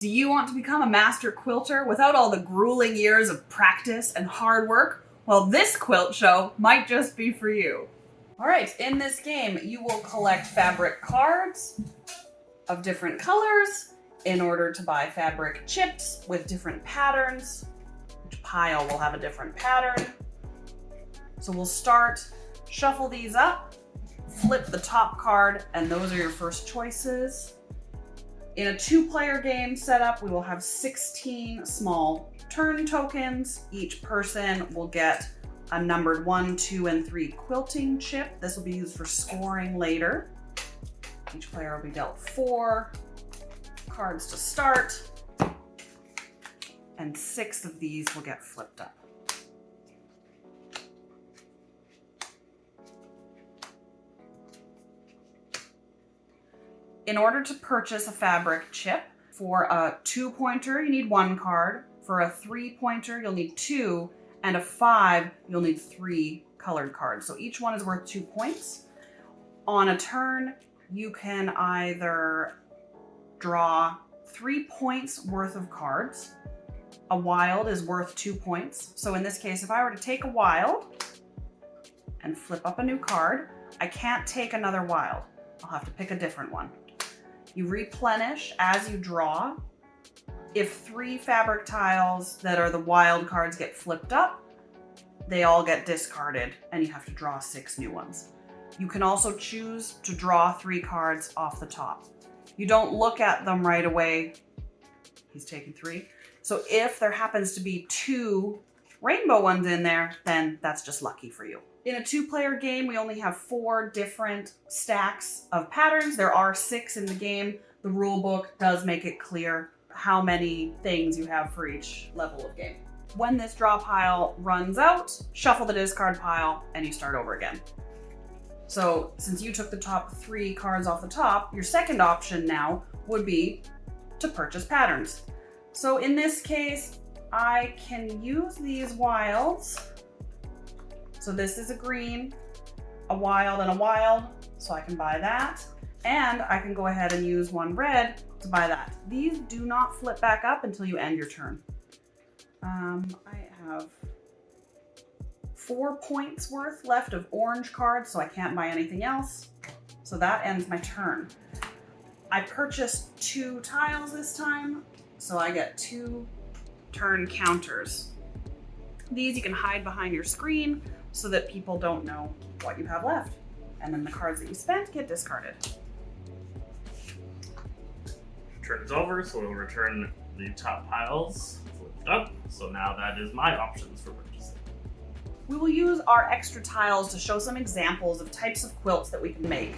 Do you want to become a master quilter without all the grueling years of practice and hard work? Well, this quilt show might just be for you. All right, in this game, you will collect fabric cards of different colors in order to buy fabric chips with different patterns. Each pile will have a different pattern. So we'll start, shuffle these up, flip the top card, and those are your first choices. In a 2-player game setup, we will have 16 small turn tokens. Each person will get a numbered 1, 2, and 3 quilting chip. This will be used for scoring later. Each player will be dealt 4 cards to start, and 6 of these will get flipped up. In order to purchase a fabric chip, for a 2-pointer, you need 1 card. For a 3-pointer, you'll need 2. And a 5, you'll need 3 colored cards. So each one is worth 2 points. On a turn, you can either draw 3 points worth of cards. A wild is worth 2 points. So in this case, if I were to take a wild and flip up a new card, I can't take another wild. I'll have to pick a different one. You replenish as you draw. If 3 fabric tiles that are the wild cards get flipped up, they all get discarded and you have to draw 6 new ones. You can also choose to draw 3 cards off the top. You don't look at them right away. He's taking 3. So if there happens to be 2 rainbow ones in there, then that's just lucky for you. In a 2-player game, we only have 4 different stacks of patterns. There are 6 in the game. The rule book does make it clear how many things you have for each level of game. When this draw pile runs out, shuffle the discard pile and you start over again. So since you took the top 3 cards off the top, your second option now would be to purchase patterns. So in this case, I can use these wilds. So this is a green, a wild, and a wild, so I can buy that. And I can go ahead and use 1 red to buy that. These do not flip back up until you end your turn. I have 4 points worth left of orange cards, so I can't buy anything else. So that ends my turn. I purchased 2 tiles this time, so I get 2 turn counters. These you can hide behind your screen so that people don't know what you have left. And then the cards that you spent get discarded. Turn is over, so we'll return the top piles flipped up. So now that is my options for purchasing. We will use our extra tiles to show some examples of types of quilts that we can make.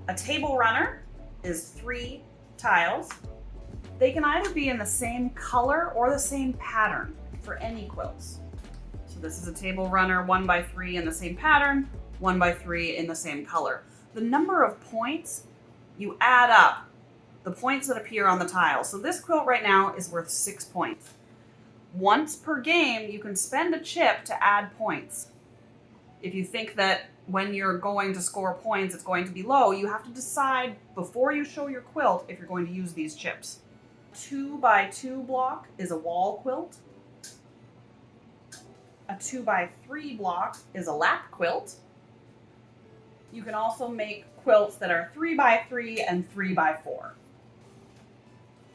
A table runner is 3 tiles. They can either be in the same color or the same pattern for any quilts. So this is a table runner 1x3 in the same pattern, 1x3 in the same color. The number of points, you add up the points that appear on the tile. So this quilt right now is worth 6 points. Once per game, you can spend a chip to add points. If you think that when you're going to score points, it's going to be low, you have to decide before you show your quilt if you're going to use these chips. 2x2 block is a wall quilt. A 2x3 block is a lap quilt. You can also make quilts that are 3x3 and 3x4.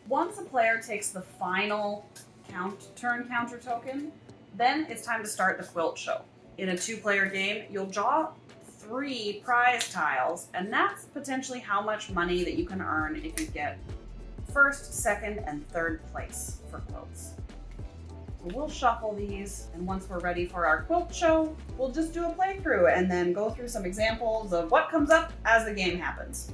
Once a player takes the final turn counter token, then it's time to start the quilt show. In a 2-player game, you'll draw 3 prize tiles, and that's potentially how much money that you can earn if you get 1st, 2nd, and 3rd place for quilts. So we'll shuffle these, and once we're ready for our quilt show, we'll just do a playthrough and then go through some examples of what comes up as the game happens.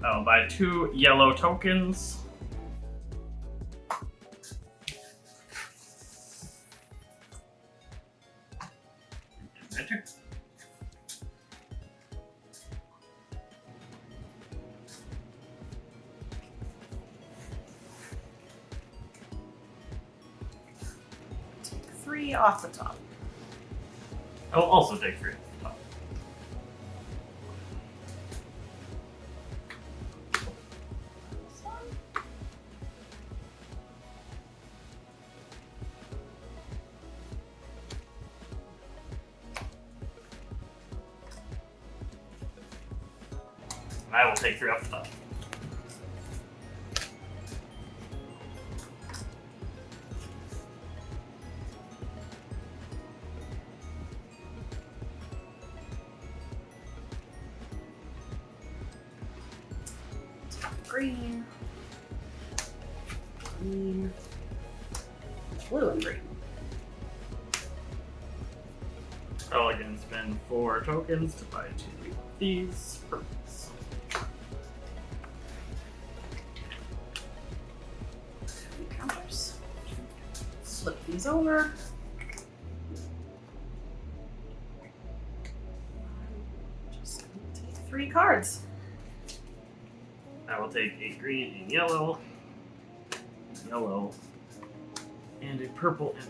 I'll buy 2 yellow tokens. Enter. Take 3 off the top. I will also take 3 off the top. This one. And I will take 3 off the top. Green, green, blue and green. I'll again spend 4 tokens to buy 2 of these purples. Counters. Flip these over. Just take 3 cards. I will take a green and yellow, and a purple and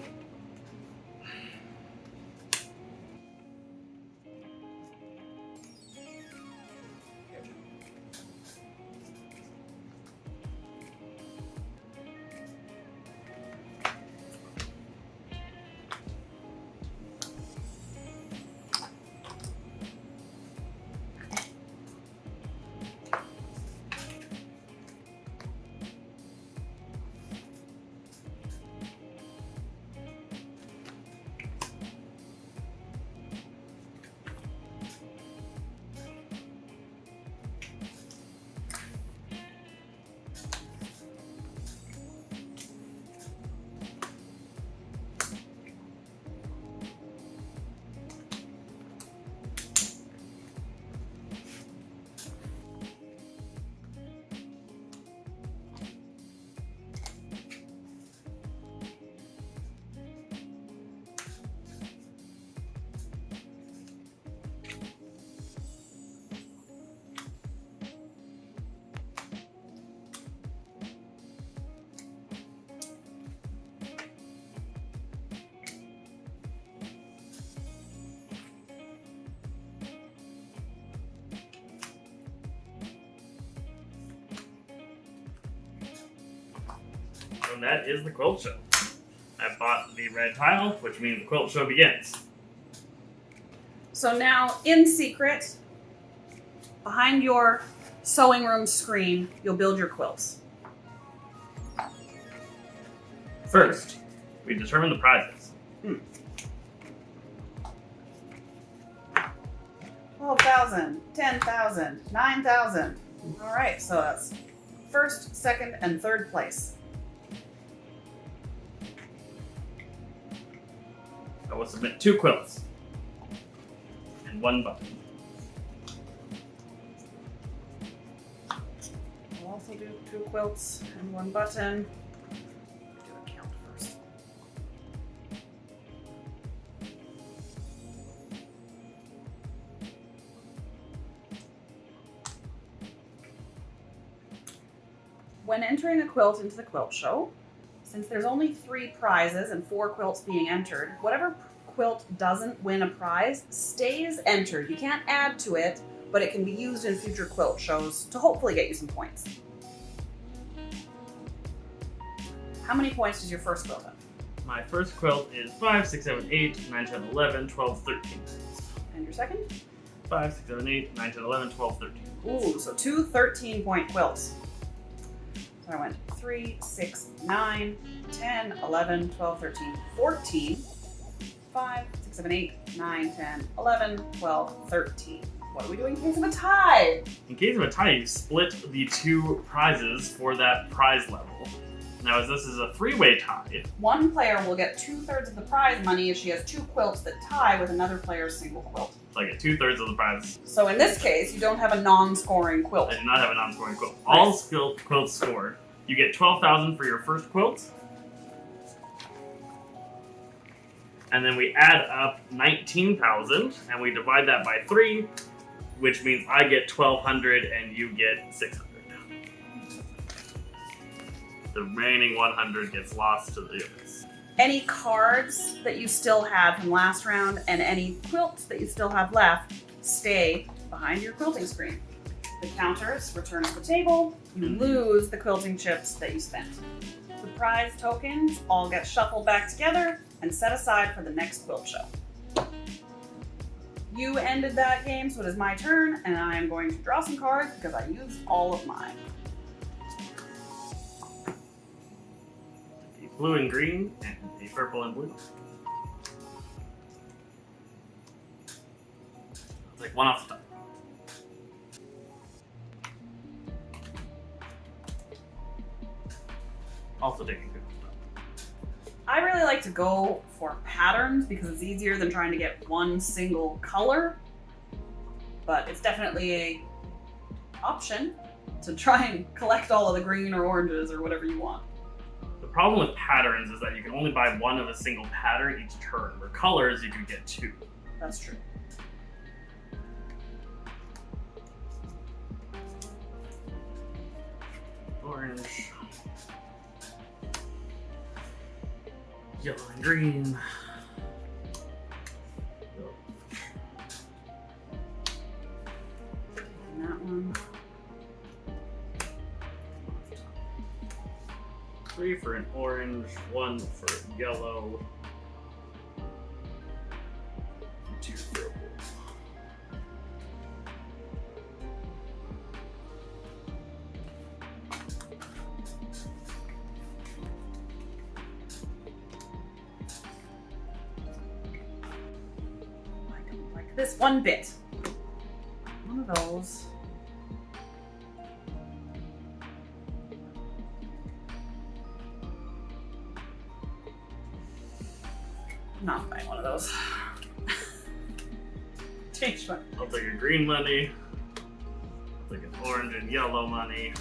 and that is the Quilt Show. I bought the red tile, which means the Quilt Show begins. So now, in secret, behind your sewing room screen, you'll build your quilts. First, we determine the prizes. 12,000, 10,000, 9,000. All right, so that's first, second, and third place. I will submit 2 quilts and 1 button. We'll also do 2 quilts and 1 button. Do a count first. When entering a quilt into the quilt show, since there's only 3 prizes and 4 quilts being entered, whatever quilt doesn't win a prize stays entered. You can't add to it, but it can be used in future quilt shows to hopefully get you some points. How many points does your first quilt have? My first quilt is 5, 6, 7, 8, 9, 10, 11, 12, 13. And your second? 5, 6, 7, 8, 9, 10, 11, 12, 13. Ooh, so 2 13-point quilts. So I went 3, 6, 9, 10, 11, 12, 13, 14, 5, 6, 7, 8, 9, 10, 11, 12, 13. What do we do in case of a tie? In case of a tie, you split the 2 prizes for that prize level. Now, as this is a 3-way tie, One player will get 2/3 of the prize money if she has 2 quilts that tie with another player's single quilt. so I get 2/3 of the prize. So in this case, you don't have a non-scoring quilt. I do not have a non-scoring quilt. All quilts scored. You get 12,000 for your first quilt. And then we add up 19,000 and we divide that by 3, which means I get 1,200 and you get 600. The remaining 100 gets lost to the others. Any cards that you still had from last round and any quilts that you still have left stay behind your quilting screen. The counters return to the table. You lose the quilting chips that you spent. The prize tokens all get shuffled back together and set aside for the next quilt show. You ended that game, so it is my turn, and I am going to draw some cards because I used all of mine. The blue and green, and the purple and blue. Like one off the top. Also taking good stuff. I really like to go for patterns because it's easier than trying to get one single color. But it's definitely a option to try and collect all of the green or oranges or whatever you want. The problem with patterns is that you can only buy one of a single pattern each turn, where colors you can get two. That's true. Orange. Yellow and green. And that one. 3 for an orange, 1 for yellow, and 2 for a blue. I don't like this one bit. One of those. Not buying one of those. Change one. I'll take a green money, I'll take an orange and yellow money,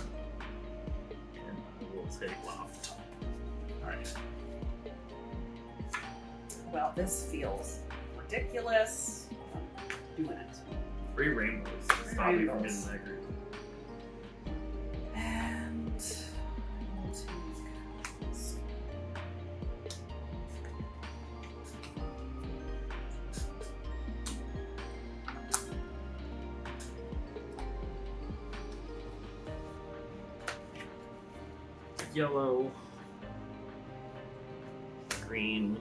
and we'll take left. Alright. Well, this feels ridiculous. I'm doing it. 3 rainbows. Stop me from getting that green. And we'll take this. Yellow, green.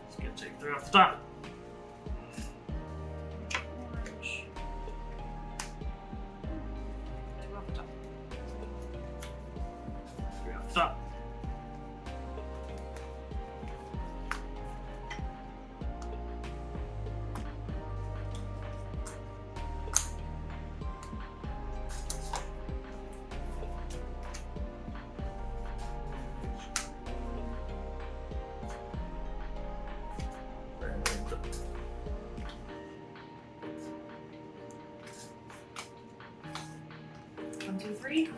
Just gonna take 3 off the top. Orange. 2 off the top. 3 off the top. One, two, three.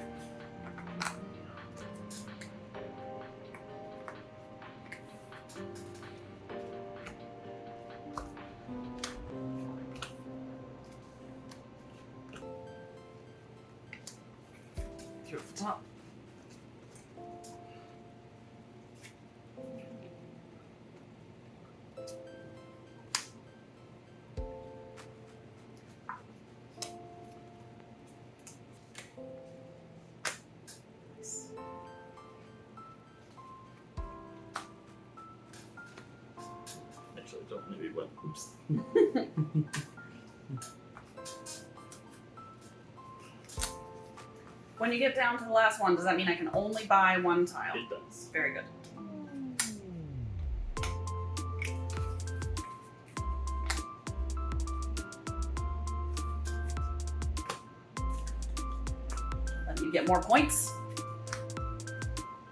Two off the top. Actually, don't maybe one. Oops. When you get down to the last one, does that mean I can only buy one tile? It does. Very good. Let me get more points.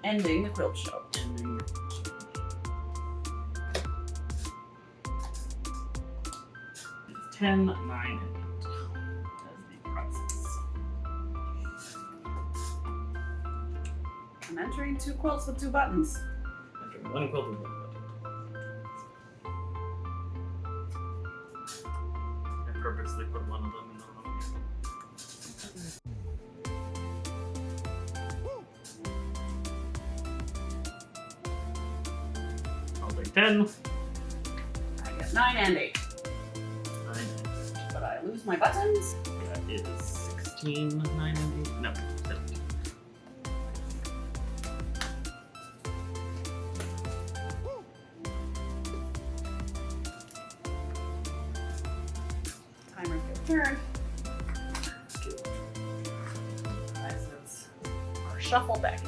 Ending the quilt show. Ending. 10, 9, and 8 as the prizes. entering 2 quilts with 2 buttons. Entering 1 quilt with 1 button. I purposely put one of them in the wrong. I'll take 10. I get 9 and 8. 9. But I lose my buttons. That is 16, 9 and 8. No, 17. Timer's get turned. Prizes are shuffle deck.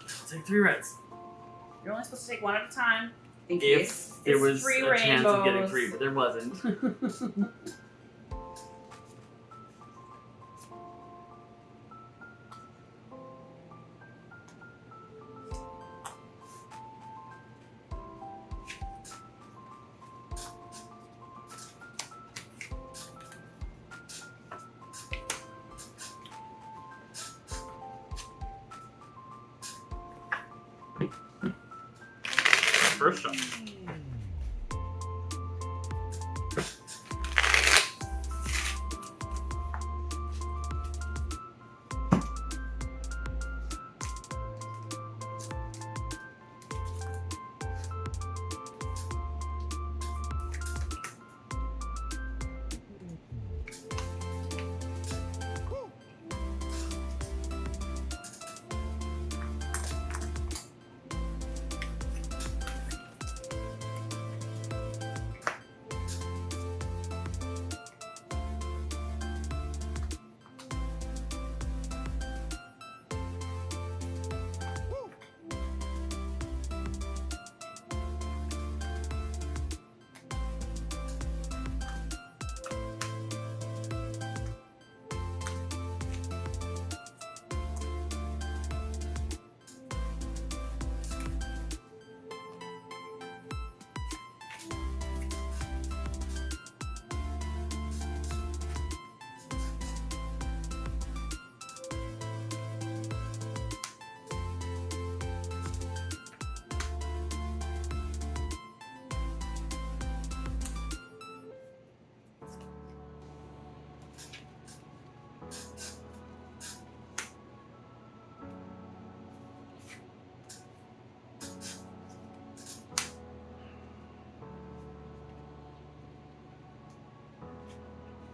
I'll take 3 reds. You're only supposed to take 1 at a time. In If case there it's was 3 a chance of getting 3, rainbows. but there wasn't. First shot.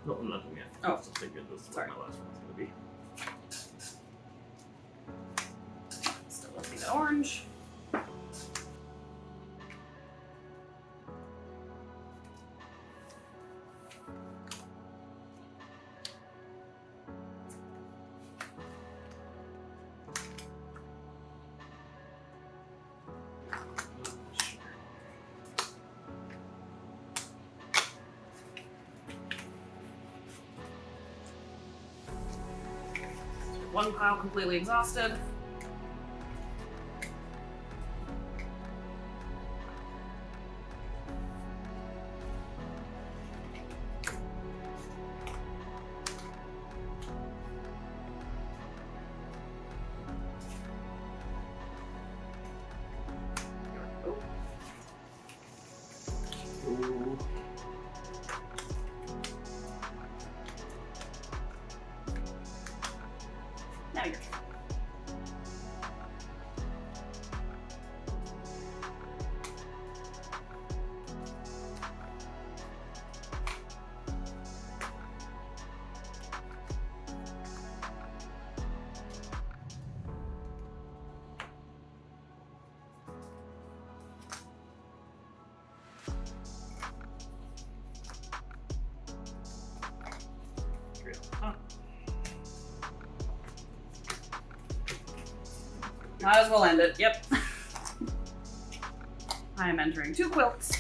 No, nothing yet. Oh. Just figured this is what Sorry. my last one's gonna be. Still looking at orange. One pile completely exhausted. Ooh. Now your turn. Huh. Might as well end it. Yep. I am entering 2 quilts.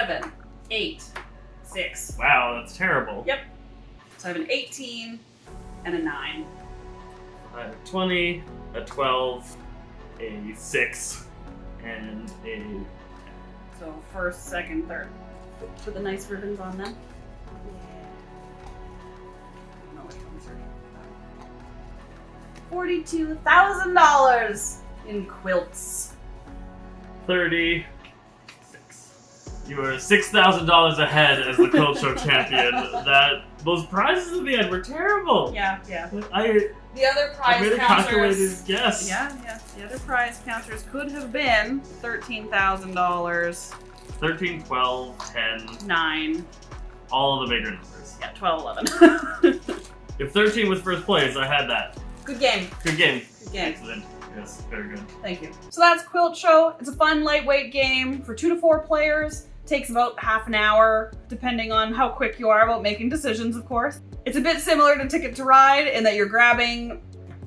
7, 8, 6. Wow, that's terrible. Yep. So I have an 18 and a 9. I have 20, a 12, a 6, and a... So first, second, third. Put the nice ribbons on them. No, which ones are $42,000 in quilts. 36. You are $6,000 ahead as the Quilt Show champion. Those prizes at the end were terrible. Yeah. The other prize made a calculated guess. Yeah. The other prize counters could have been $13,000. 13, 12, 10. 9. All of the bigger numbers. Yeah, 12, 11. If 13 was first place, I had that. Good game. Good game. Good game. Excellent. Yes, very good. Thank you. So that's Quilt Show. It's a fun, lightweight game for 2 to 4 players. Takes about half an hour, depending on how quick you are about making decisions, of course. It's a bit similar to Ticket to Ride in that you're grabbing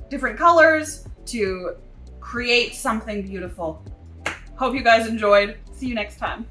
different colors to create something beautiful. Hope you guys enjoyed. See you next time.